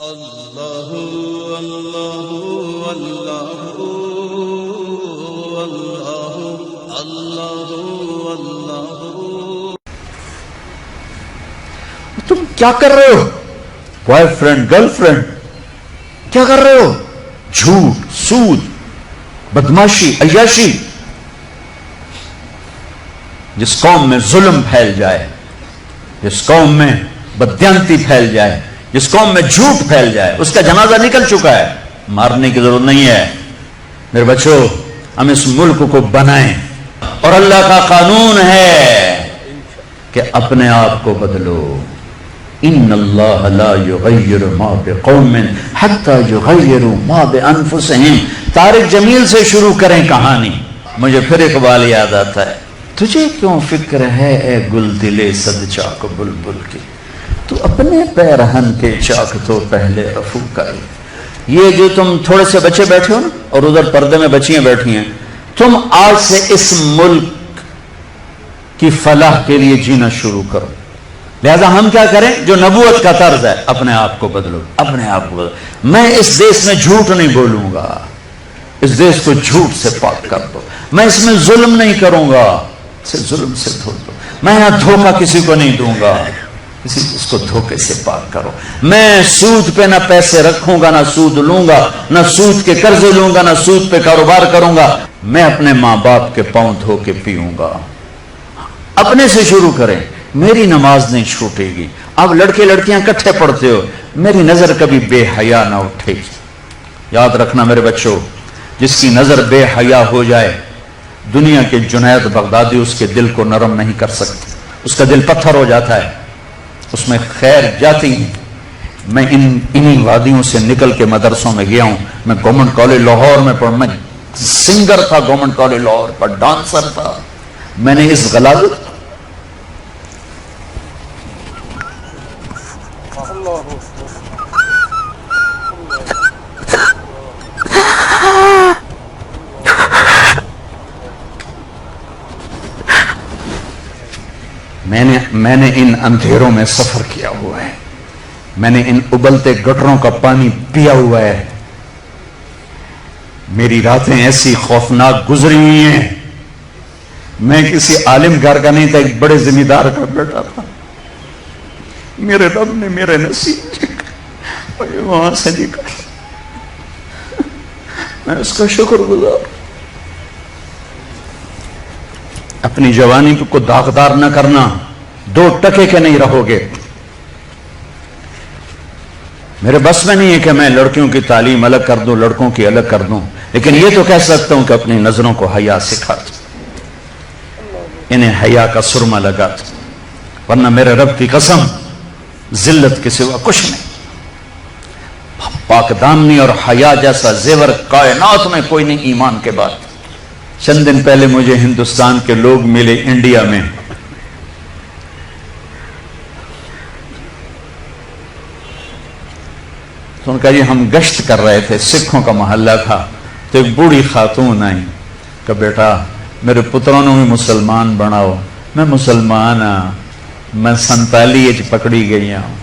اللہ اللہ اللہ اللہ اللہ اللہ۔ تم کیا کر رہے ہو؟ بوائے فرینڈ گرل فرینڈ کیا کر رہے ہو؟ جھوٹ، سود، بدماشی، عیاشی۔ جس قوم میں ظلم پھیل جائے، جس قوم میں بددیانتی پھیل جائے، جس قوم میں جھوٹ پھیل جائے، اس کا جنازہ نکل چکا ہے، مارنے کی ضرورت نہیں ہے۔ میرے بچوں، ہم اس ملک کو بنائیں، اور اللہ کا قانون ہے کہ اپنے آپ کو بدلو۔ ان اللہ لا یغیر ما بقوم حتی یغیروا ما بانفسہم۔ طارق جمیل سے شروع کریں کہانی۔ مجھے پھر اقبال یاد آتا ہے، تجھے کیوں فکر ہے اے گل دلے صد چاک بلبل کی، تو اپنے پیرہن کے چاک تو پہلے رفو کر۔ یہ جو تم تھوڑے سے بچے بیٹھے ہو نا، اور ادھر پردے میں بچیاں بیٹھی ہیں، تم آج سے اس ملک کی فلاح کے لیے جینا شروع کرو۔ لہذا ہم کیا کریں؟ جو نبوت کا طرز ہے، اپنے آپ کو بدلو، اپنے آپ کو بدلو۔ میں اس دیش میں جھوٹ نہیں بولوں گا، اس دیش کو جھوٹ سے پاک کر دو۔ میں اس میں ظلم نہیں کروں گا، اسے ظلم سے دھو دو۔ میں یہاں دھوکہ کسی کو نہیں دوں گا، اس کو دھوکے سے پاک کرو۔ میں سود پہ نہ پیسے رکھوں گا، نہ سود لوں گا، نہ سود کے قرضے لوں گا، نہ سود پہ کاروبار کروں گا۔ میں اپنے ماں باپ کے پاؤں دھو کے پیوں گا۔ اپنے سے شروع کریں۔ میری نماز نہیں چھوٹے گی۔ اب لڑکے لڑکیاں کٹھے پڑھتے ہو، میری نظر کبھی بے حیا نہ اٹھے گی۔ یاد رکھنا میرے بچوں، جس کی نظر بے حیا ہو جائے، دنیا کے جنید بغدادی اس کے دل کو نرم نہیں کر سکتے، اس کا دل پتھر ہو جاتا ہے، اس میں خیر جاتی ہے۔ میں انہی وادیوں سے نکل کے مدرسوں میں گیا ہوں۔ میں گورنمنٹ کالج لاہور میں پڑھا، میں سنگر تھا گورنمنٹ کالج لاہور پر، ڈانسر تھا۔ میں نے اس غلاظت میں نے ان اندھیروں میں سفر کیا ہوا ہے، میں نے ان ابلتے گٹروں کا پانی پیا ہوا ہے۔ میری راتیں ایسی خوفناک گزری ہوئی ہیں۔ میں کسی عالم گھر کا نہیں تھا، ایک بڑے ذمہ دار کا بیٹا تھا۔ میرے رب نے میرے نصیب وہاں سے نکال، میں اس کا شکر گزار۔ اپنی جوانی کو داغدار نہ کرنا، دو ٹکے کے نہیں رہو گے۔ میرے بس میں نہیں ہے کہ میں لڑکیوں کی تعلیم الگ کر دوں، لڑکوں کی الگ کر دوں، لیکن یہ تو کہہ سکتا ہوں کہ اپنی نظروں کو حیا سکھا دوں، انہیں حیا کا سرما لگا دوں، ورنہ میرے رب کی قسم ذلت کے سوا کچھ نہیں۔ پاک دامنی اور حیا جیسا زیور کائنات میں کوئی نہیں ایمان کے بعد۔ چند دن پہلے مجھے ہندوستان کے لوگ ملے انڈیا میں۔ تو ان کا یہ ہم گشت کر رہے تھے، سکھوں کا محلہ تھا، تو ایک بوڑھی خاتون آئی کہ بیٹا میرے پتروں نے بھی مسلمان بناؤ۔ میں مسلمان ہاں، میں 47 پکڑی گئی ہوں،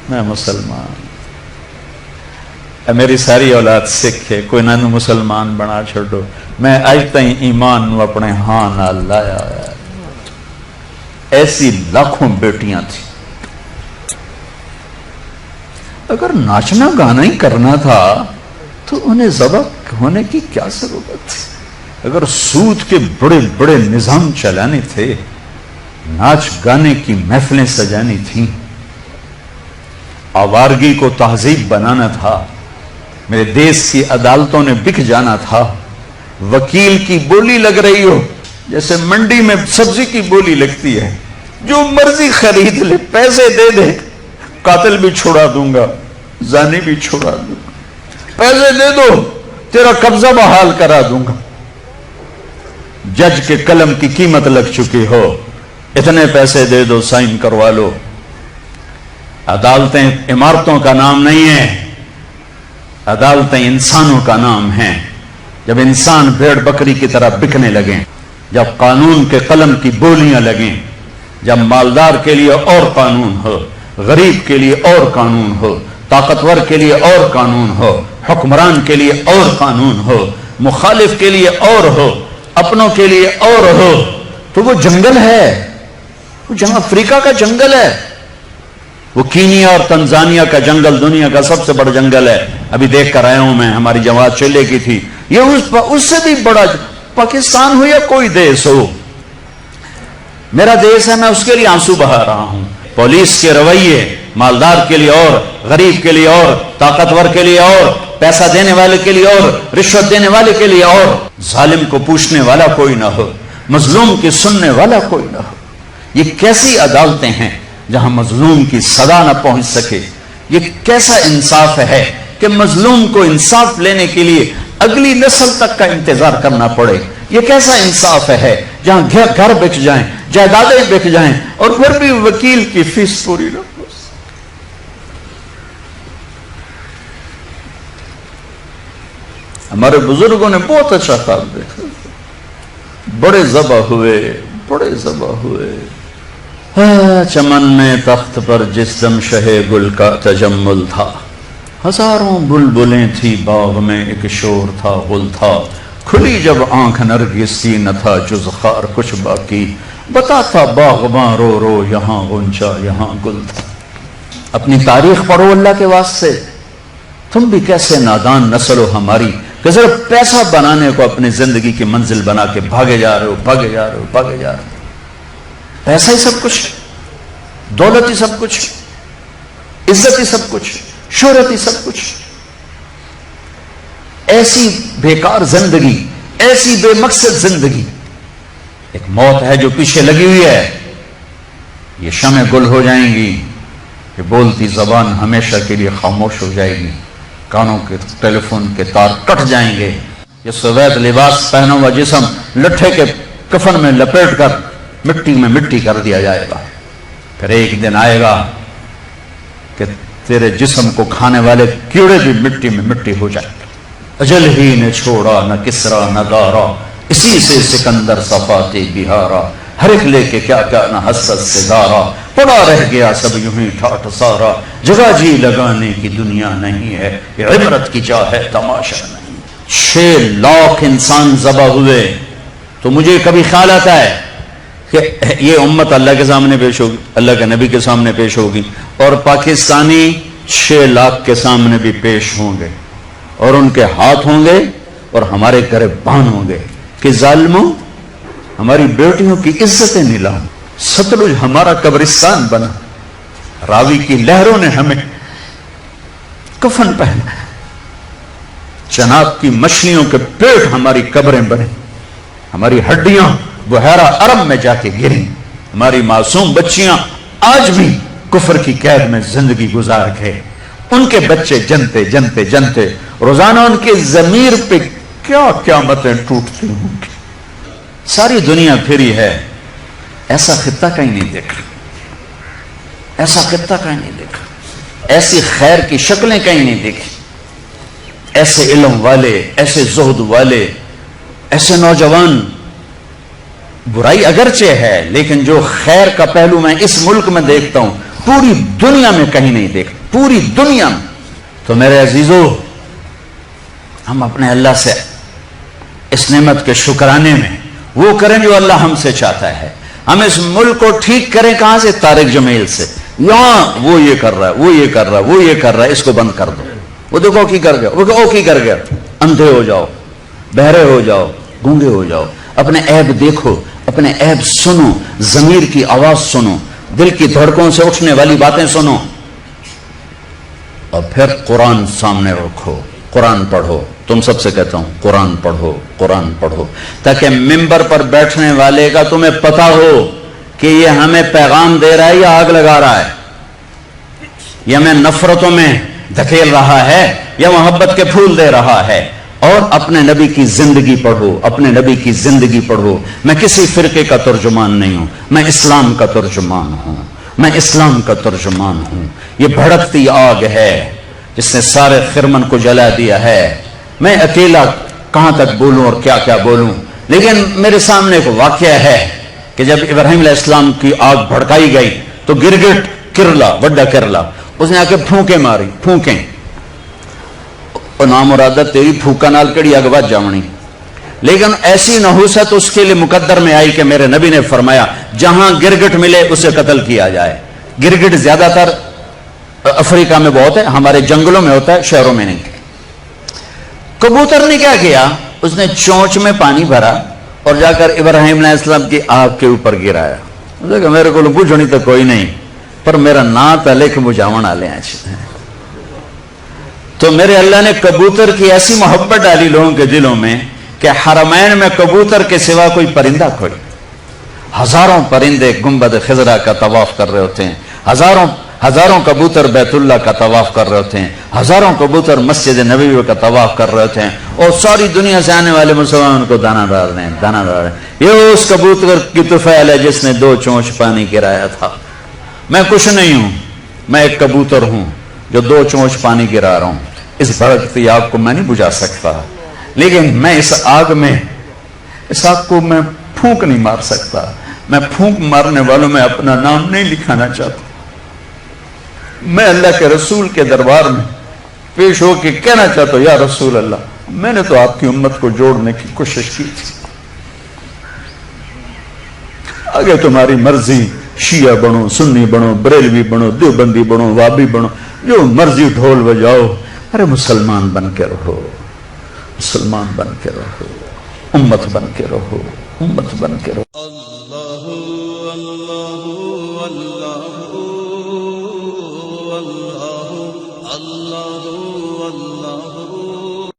میں مسلمان۔ میری ساری اولاد سکھ ہے، کوئی نہ مسلمان بنا چھوڑو۔ میں آج تائیں ایمان نو اپنے ہاں نہ لایا ہے۔ ایسی لاکھوں بیٹیاں تھیں۔ اگر ناچنا گانا ہی کرنا تھا تو انہیں ذبح ہونے کی کیا ضرورت تھی؟ اگر سود کے بڑے بڑے نظام چلانے تھے، ناچ گانے کی محفلیں سجانی تھیں، آوارگی کو تہذیب بنانا تھا، میرے دیش کی عدالتوں نے بک جانا تھا، وکیل کی بولی لگ رہی ہو جیسے منڈی میں سبزی کی بولی لگتی ہے، جو مرضی خرید لے، پیسے دے دے، قاتل بھی چھڑا دوں گا، زانی بھی چھڑا دوں گا، پیسے دے دو تیرا قبضہ بحال کرا دوں گا۔ جج کے قلم کی قیمت لگ چکی ہو، اتنے پیسے دے دو، سائن کروا لو۔ عدالتیں عمارتوں کا نام نہیں ہے، عدالتیں انسانوں کا نام ہیں۔ جب انسان بھیڑ بکری کی طرح بکنے لگیں، جب قانون کے قلم کی بولیاں لگیں، جب مالدار کے لیے اور قانون ہو، غریب کے لیے اور قانون ہو، طاقتور کے لیے اور قانون ہو، حکمران کے لیے اور قانون ہو، مخالف کے لیے اور ہو، اپنوں کے لیے اور ہو، تو وہ جنگل ہے، وہ جہاں افریقہ کا جنگل ہے، وہ کینیا اور تنزانیہ کا جنگل دنیا کا سب سے بڑا جنگل ہے. ابھی دیکھ کر آیا ہوں میں، ہماری جماعت چلے کی تھی. یہ اس سے بھی بڑا پاکستان ہو یا کوئی دیش ہو، میرا دیش ہے، میں اس کے لیے آنسو بہا رہا ہوں. پولیس کے رویے مالدار کے لیے اور، غریب کے لیے اور، طاقتور کے لیے اور، پیسہ دینے والے کے لیے اور، رشوت دینے والے کے لیے اور. ظالم کو پوچھنے والا کوئی نہ ہو، مظلوم کی سننے والا کوئی نہ ہو. یہ کیسی عدالتیں ہیں جہاں مظلوم کی صدا نہ پہنچ سکے؟ یہ کیسا انصاف ہے کہ مظلوم کو انصاف لینے کے لیے اگلی نسل تک کا انتظار کرنا پڑے؟ یہ کیسا انصاف ہے جہاں گھر بک جائیں، جائیدادیں بک جائیں اور پھر بھی وکیل کی فیس پوری نہ ہو؟ ہمارے بزرگوں نے بہت اچھا خواب دیکھا، بڑے ذبح ہوئے، بڑے ذبح ہوئے. چمن میں تخت پر جس دم شہ گل کا تجمل تھا، ہزاروں بلبلیں تھی باغ میں، ایک شور تھا غل تھا، کھلی جب آنکھ نرگس سی نہ تھا جز خار کچھ باقی، بتا تھا باغباں رو رو یہاں غنچہ یہاں گل تھا. اپنی تاریخ پڑھو اللہ کے واسطے. تم بھی کیسے نادان نسل ہو ہماری کہ صرف پیسہ بنانے کو اپنی زندگی کی منزل بنا کے بھاگے جا رہے ہو، بھاگے جا رہے ہو، بھاگے جا رہے ہو. پیسہ ہی سب کچھ، دولت ہی سب کچھ، عزت ہی سب کچھ، شہرت ہی سب کچھ. ایسی بیکار زندگی، ایسی بے مقصد زندگی. ایک موت ہے جو پیچھے لگی ہوئی ہے. یہ شمع گل ہو جائیں گی، یہ بولتی زبان ہمیشہ کے لیے خاموش ہو جائے گی، کانوں کے ٹیلی فون کے تار کٹ جائیں گے، یہ سوید لباس پہنا ہوا جسم لٹھے کے کفن میں لپیٹ کر مٹی میں مٹی کر دیا جائے گا. پھر ایک دن آئے گا کہ تیرے جسم کو کھانے والے کیڑے بھی مٹی میں مٹی ہو جائیں گے. اجل ہی نے چھوڑا نہ کسرا نہ دارا، اسی سے سکندر صفاتے بہارا، ہر ایک لے کے کیا کیا نہ حسرت سے دارا، پڑا رہ گیا سب یوں ہی ٹھاٹ سارا، جگہ جی لگانے کی دنیا نہیں ہے، یہ عبرت کی جا ہے تماشا نہیں. 6 لاکھ انسان ذبح ہوئے. تو مجھے کبھی خیال آتا ہے کہ یہ امت اللہ کے سامنے پیش ہوگی، اللہ کے نبی کے سامنے پیش ہوگی، اور پاکستانی 6 لاکھ کے سامنے بھی پیش ہوں گے، اور ان کے ہاتھ ہوں گے اور ہمارے گریبان ہوں گے کہ ظالموں ہماری بیٹیوں کی عزتیں نیلام، ستلج ہمارا قبرستان بنا، راوی کی لہروں نے ہمیں کفن پہنا، جناب کی مچھلیوں کے پیٹ ہماری قبریں بنے، ہماری ہڈیاں بحیرہ عرب میں جا کے گریں، ہماری معصوم بچیاں آج بھی کفر کی قید میں زندگی گزار گئے، ان کے بچے جنتے جنتے جنتے روزانہ ان کے ضمیر پہ کیا قیامتیں ٹوٹتی ہوں گی. ساری دنیا پھری ہے، ایسا خطہ کہیں نہیں دیکھا، ایسا خطہ کہیں نہیں دیکھا، ایسی خیر کی شکلیں کہیں نہیں دیکھی، ایسے علم والے، ایسے زہد والے، ایسے نوجوان. برائی اگرچہ ہے لیکن جو خیر کا پہلو میں اس ملک میں دیکھتا ہوں پوری دنیا میں کہیں نہیں دیکھتا، پوری دنیا میں. تو میرے عزیزو، ہم اپنے اللہ سے اس نعمت کے شکرانے میں وہ کریں جو اللہ ہم سے چاہتا ہے. ہم اس ملک کو ٹھیک کریں کہاں سے؟ طارق جمیل سے. یہاں وہ یہ کر رہا ہے، وہ یہ کر رہا ہے، وہ یہ کر رہا ہے، اس کو بند کر دو. وہ دیکھو کی کر گیا، وہ کی کر گیا. اندھے ہو جاؤ، بہرے ہو جاؤ، گونگے ہو جاؤ. اپنے عیب دیکھو، اپنے عیب سنو، ضمیر کی آواز سنو، دل کی دھڑکوں سے اٹھنے والی باتیں سنو، اور پھر قرآن سامنے رکھو، قرآن پڑھو. تم سب سے کہتا ہوں قرآن پڑھو، قرآن پڑھو، تاکہ ممبر پر بیٹھنے والے کا تمہیں پتا ہو کہ یہ ہمیں پیغام دے رہا ہے یا آگ لگا رہا ہے، یہ ہمیں نفرتوں میں دھکیل رہا ہے یا محبت کے پھول دے رہا ہے. اور اپنے نبی کی زندگی پڑھو، اپنے نبی کی زندگی پڑھو. میں کسی فرقے کا ترجمان نہیں ہوں، میں اسلام کا ترجمان ہوں، میں اسلام کا ترجمان ہوں. یہ بھڑکتی آگ ہے جس نے سارے خرمن کو جلا دیا ہے. میں اکیلا کہاں تک بولوں اور کیا کیا بولوں، لیکن میرے سامنے ایک واقعہ ہے کہ جب ابراہیم علیہ السلام کی آگ بھڑکائی گئی تو گرگٹ کرلا، وڈا کرلا، اس نے آ کے پھونکے ماری، پھونکیں اور نامرادہ تیری پھوکا نال کڑی اگ بچ جاونی. لیکن ایسی نحوست اس کے لیے مقدر میں آئی کہ میرے نبی نے فرمایا جہاں گرگٹ ملے اسے قتل کیا جائے. گرگٹ زیادہ تر افریقہ میں بہت ہے، ہمارے جنگلوں میں ہوتا ہے، شہروں میں نہیں. کبوتر نے کیا کیا، اس نے چونچ میں پانی بھرا اور جا کر ابراہیم علیہ السلام کی آنکھ کے اوپر گرایا. کہ میرے کو پوچھنی تو کوئی نہیں، پر میرا نا تا لکھ بجاون والے ہیں. تو میرے اللہ نے کبوتر کی ایسی محبت ڈالی لوگوں کے دلوں میں کہ حرمین میں کبوتر کے سوا کوئی پرندہ کوئی. ہزاروں پرندے گنبد خضرا کا طواف کر رہے ہوتے ہیں، ہزاروں کبوتر بیت اللہ کا طواف کر رہے ہوتے ہیں، ہزاروں کبوتر مسجد نبوی کا طواف کر رہے ہوتے ہیں، اور ساری دنیا سے آنے والے مسلمان کو دانا ڈال رہے ہیں، دانا ڈال رہے ہیں. یہ اس کبوتر کی طفیل ہے جس نے 2 چونچ پانی گرایا تھا. میں کچھ نہیں ہوں، میں ایک کبوتر ہوں جو 2 چونچ پانی گرا رہا ہوں. اس بھڑکتی آگ کو میں نہیں بجھا سکتا، لیکن میں اس آگ کو میں پھونک نہیں مار سکتا. میں پھونک مارنے والوں میں اپنا نام نہیں لکھانا چاہتا. میں اللہ کے رسول کے دربار میں پیش ہو کے کہنا چاہتا ہوں، یا رسول اللہ، میں نے تو آپ کی امت کو جوڑنے کی کوشش کی تھی، آگے تمہاری مرضی، شیعہ بنو، سنی بنو، بریلوی بنو، دیوبندی بنو، وابی بنو، جو مرضی ڈھول بجاؤ. ارے مسلمان بن کے رہو، مسلمان بن کے رہو، امت بن کے رہو، امت بن کے رہو.